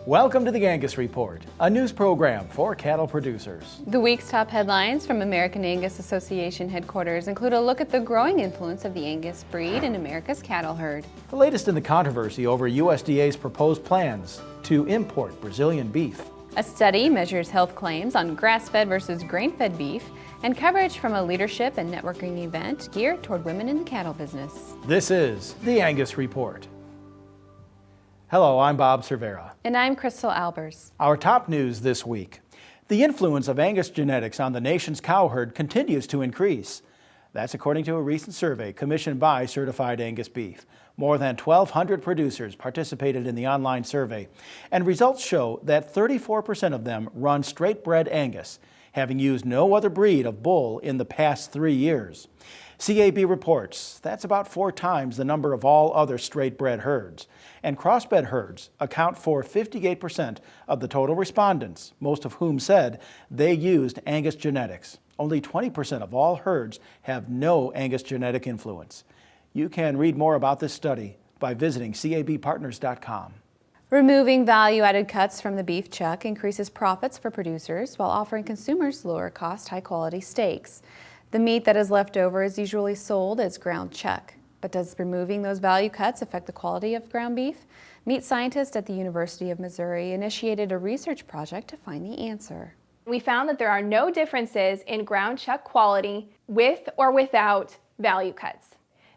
Welcome to the Angus Report, a news program for cattle producers. The week's top headlines from American Angus Association headquarters include a look at the growing influence of the Angus breed in America's cattle herd. The latest in the controversy over USDA's proposed plans to import Brazilian beef. A study measures health claims on grass-fed versus grain-fed beef, and coverage from a leadership and networking event geared toward women in the cattle business. This is the Angus Report. Hello, I'm Bob Cervera. And I'm Crystal Albers. Our top news this week. The influence of Angus genetics on the nation's cow herd continues to increase. That's according to a recent survey commissioned by Certified Angus Beef. More than 1,200 producers participated in the online survey, and results show that 34% of them run straight-bred Angus, having used no other breed of bull in the past 3 years. CAB reports that's about 4 times the number of all other straight-bred herds. And crossbred herds account for 58% of the total respondents, most of whom said they used Angus genetics. Only 20% of all herds have no Angus genetic influence. You can read more about this study by visiting cabpartners.com. Removing value-added cuts from the beef chuck increases profits for producers while offering consumers lower-cost, high-quality steaks. The meat that is left over is usually sold as ground chuck. But does removing those value cuts affect the quality of ground beef? Meat scientists at the University of Missouri initiated a research project to find the answer. We found that there are no differences in ground chuck quality with or without value cuts.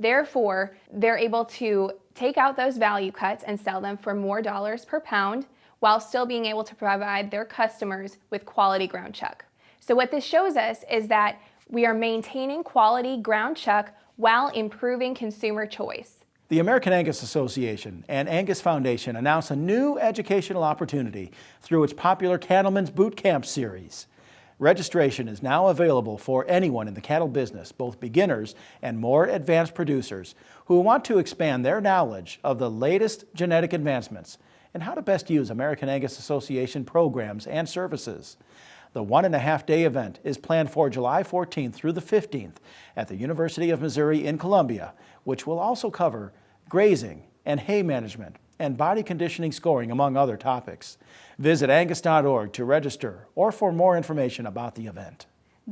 Therefore, they're able to take out those value cuts and sell them for more dollars per pound while still being able to provide their customers with quality ground chuck. So what this shows us is that we are maintaining quality ground chuck while improving consumer choice. The American Angus Association and Angus Foundation announced a new educational opportunity through its popular Cattlemen's Boot Camp series. Registration is now available for anyone in the cattle business, both beginners and more advanced producers who want to expand their knowledge of the latest genetic advancements and how to best use American Angus Association programs and services. The 1.5-day event is planned for July 14th through the 15th at the University of Missouri in Columbia, which will also cover grazing and hay management and body conditioning scoring, among other topics. Visit angus.org to register or for more information about the event.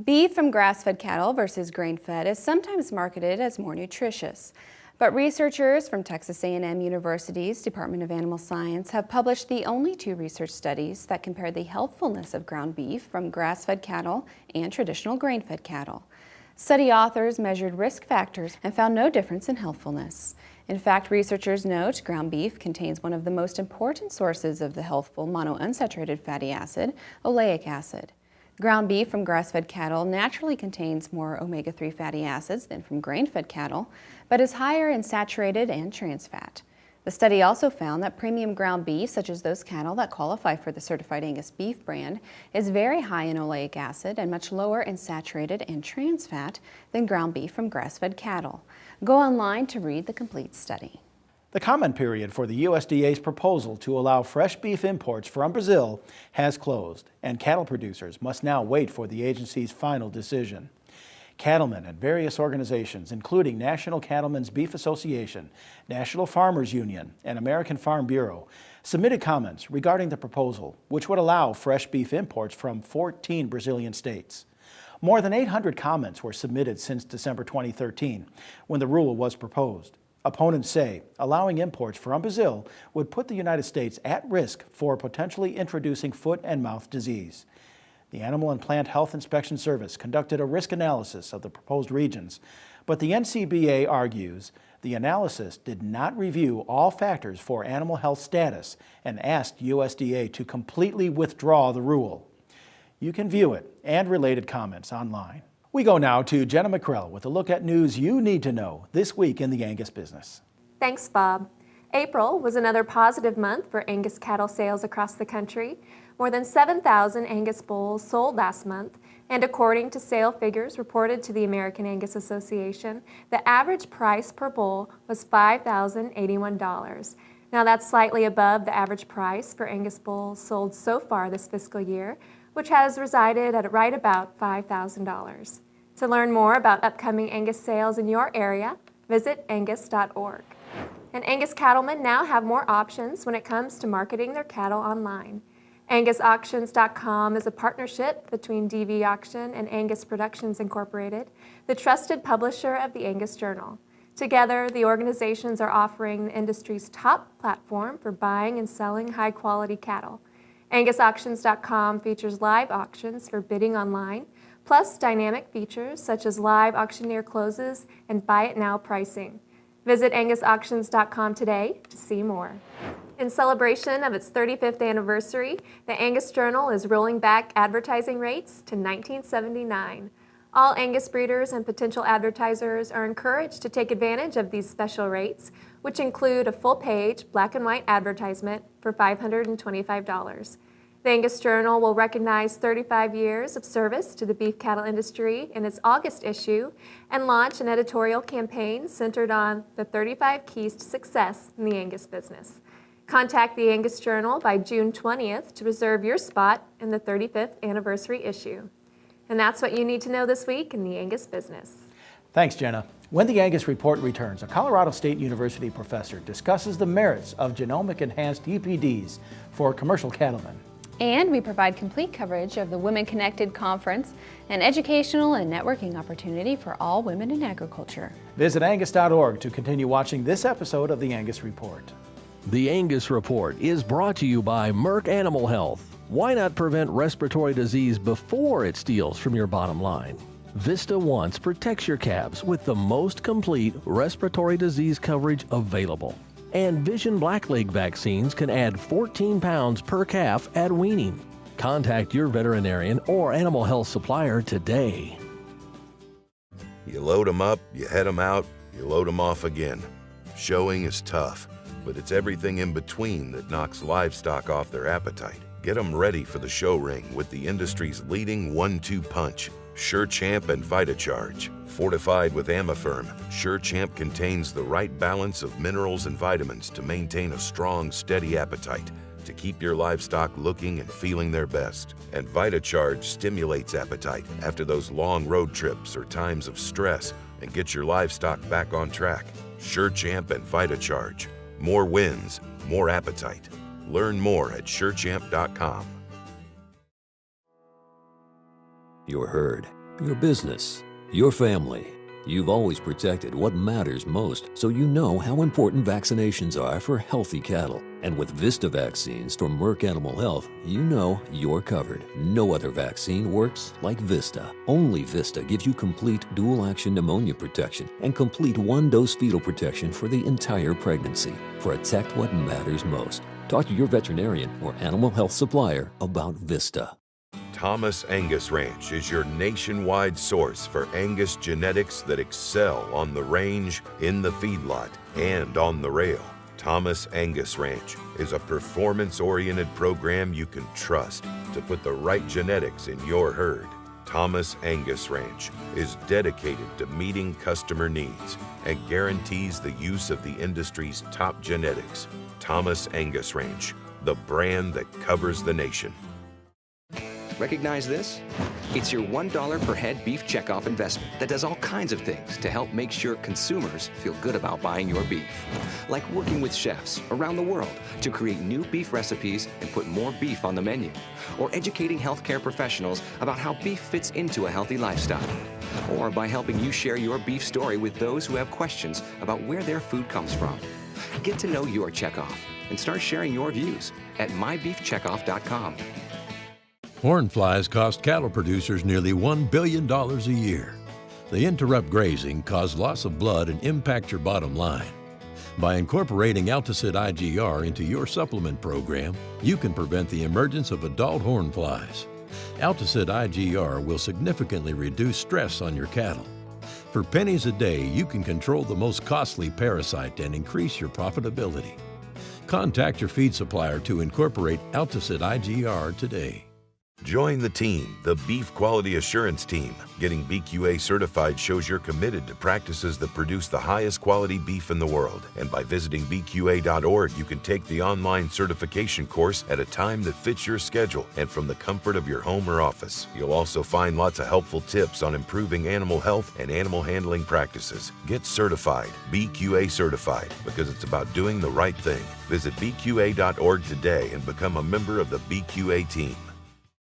Beef from grass-fed cattle versus grain-fed is sometimes marketed as more nutritious. But researchers from Texas A&M University's Department of Animal Science have published the only 2 research studies that compare the healthfulness of ground beef from grass-fed cattle and traditional grain-fed cattle. Study authors measured risk factors and found no difference in healthfulness. In fact, researchers note ground beef contains one of the most important sources of the healthful monounsaturated fatty acid, oleic acid. Ground beef from grass-fed cattle naturally contains more omega-3 fatty acids than from grain-fed cattle, but is higher in saturated and trans fat. The study also found that premium ground beef, such as those cattle that qualify for the Certified Angus Beef brand, is very high in oleic acid and much lower in saturated and trans fat than ground beef from grass-fed cattle. Go online to read the complete study. The comment period for the USDA's proposal to allow fresh beef imports from Brazil has closed, and cattle producers must now wait for the agency's final decision. Cattlemen and various organizations, including National Cattlemen's Beef Association, National Farmers Union, and American Farm Bureau, submitted comments regarding the proposal, which would allow fresh beef imports from 14 Brazilian states. More than 800 comments were submitted since December 2013, when the rule was proposed. Opponents say allowing imports from Brazil would put the United States at risk for potentially introducing foot and mouth disease. The Animal and Plant Health Inspection Service conducted a risk analysis of the proposed regions, but the NCBA argues the analysis did not review all factors for animal health status and asked USDA to completely withdraw the rule. You can view it and related comments online. We go now to Jenna McCrell with a look at news you need to know this week in the Angus business. Thanks, Bob. April was another positive month for Angus cattle sales across the country. More than 7,000 Angus bulls sold last month, and according to sale figures reported to the American Angus Association, the average price per bull was $5,081. Now that's slightly above the average price for Angus bulls sold so far this fiscal year, which has resided at right about $5,000. To learn more about upcoming Angus sales in your area, visit angus.org. And Angus cattlemen now have more options when it comes to marketing their cattle online. AngusAuctions.com is a partnership between DV Auction and Angus Productions Incorporated, the trusted publisher of the Angus Journal. Together, the organizations are offering the industry's top platform for buying and selling high-quality cattle. AngusAuctions.com features live auctions for bidding online, plus dynamic features such as live auctioneer closes and buy-it-now pricing. Visit AngusAuctions.com today to see more. In celebration of its 35th anniversary, the Angus Journal is rolling back advertising rates to 1979. All Angus breeders and potential advertisers are encouraged to take advantage of these special rates, which include a full-page black and white advertisement for $525. The Angus Journal will recognize 35 years of service to the beef cattle industry in its August issue and launch an editorial campaign centered on the 35 keys to success in the Angus business. Contact the Angus Journal by June 20th to reserve your spot in the 35th anniversary issue. And that's what you need to know this week in the Angus business. Thanks, Jenna. When the Angus Report returns, a Colorado State University professor discusses the merits of genomic-enhanced EPDs for commercial cattlemen. And we provide complete coverage of the Women Connected Conference, an educational and networking opportunity for all women in agriculture. Visit Angus.org to continue watching this episode of the Angus Report. The Angus Report is brought to you by Merck Animal Health. Why not prevent respiratory disease before it steals from your bottom line? Vista Once protects your calves with the most complete respiratory disease coverage available. And Vision Blackleg vaccines can add 14 pounds per calf at weaning. Contact your veterinarian or animal health supplier today. You load them up, you head them out, you load them off again. Showing is tough, but it's everything in between that knocks livestock off their appetite. Get them ready for the show ring with the industry's leading 1-2 punch, SureChamp and VitaCharge. Fortified with Amifirm, SureChamp contains the right balance of minerals and vitamins to maintain a strong, steady appetite, to keep your livestock looking and feeling their best. And VitaCharge stimulates appetite after those long road trips or times of stress and gets your livestock back on track. SureChamp and VitaCharge. More wins, more appetite. Learn more at SureChamp.com. Your herd, your business, your family. You've always protected what matters most, so you know how important vaccinations are for healthy cattle. And with Vista vaccines from Merck Animal Health, you know you're covered. No other vaccine works like Vista. Only Vista gives you complete dual-action pneumonia protection and complete one-dose fetal protection for the entire pregnancy. Protect what matters most. Talk to your veterinarian or animal health supplier about Vista. Thomas Angus Ranch is your nationwide source for Angus genetics that excel on the range, in the feedlot, and on the rail. Thomas Angus Ranch is a performance-oriented program you can trust to put the right genetics in your herd. Thomas Angus Ranch is dedicated to meeting customer needs and guarantees the use of the industry's top genetics. Thomas Angus Ranch, the brand that covers the nation. Recognize this? It's your $1 per head beef checkoff investment that does all kinds of things to help make sure consumers feel good about buying your beef. Like working with chefs around the world to create new beef recipes and put more beef on the menu. Or educating healthcare professionals about how beef fits into a healthy lifestyle. Or by helping you share your beef story with those who have questions about where their food comes from. Get to know your checkoff and start sharing your views at mybeefcheckoff.com. Horn flies cost cattle producers nearly $1 billion a year. They interrupt grazing, cause loss of blood, and impact your bottom line. By incorporating Alticid IGR into your supplement program, you can prevent the emergence of adult horn flies. Alticid IGR will significantly reduce stress on your cattle. For pennies a day, you can control the most costly parasite and increase your profitability. Contact your feed supplier to incorporate Alticid IGR today. Join the team, the Beef Quality Assurance Team. Getting BQA certified shows you're committed to practices that produce the highest quality beef in the world. And by visiting BQA.org, you can take the online certification course at a time that fits your schedule and from the comfort of your home or office. You'll also find lots of helpful tips on improving animal health and animal handling practices. Get certified, BQA certified, because it's about doing the right thing. Visit BQA.org today and become a member of the BQA team.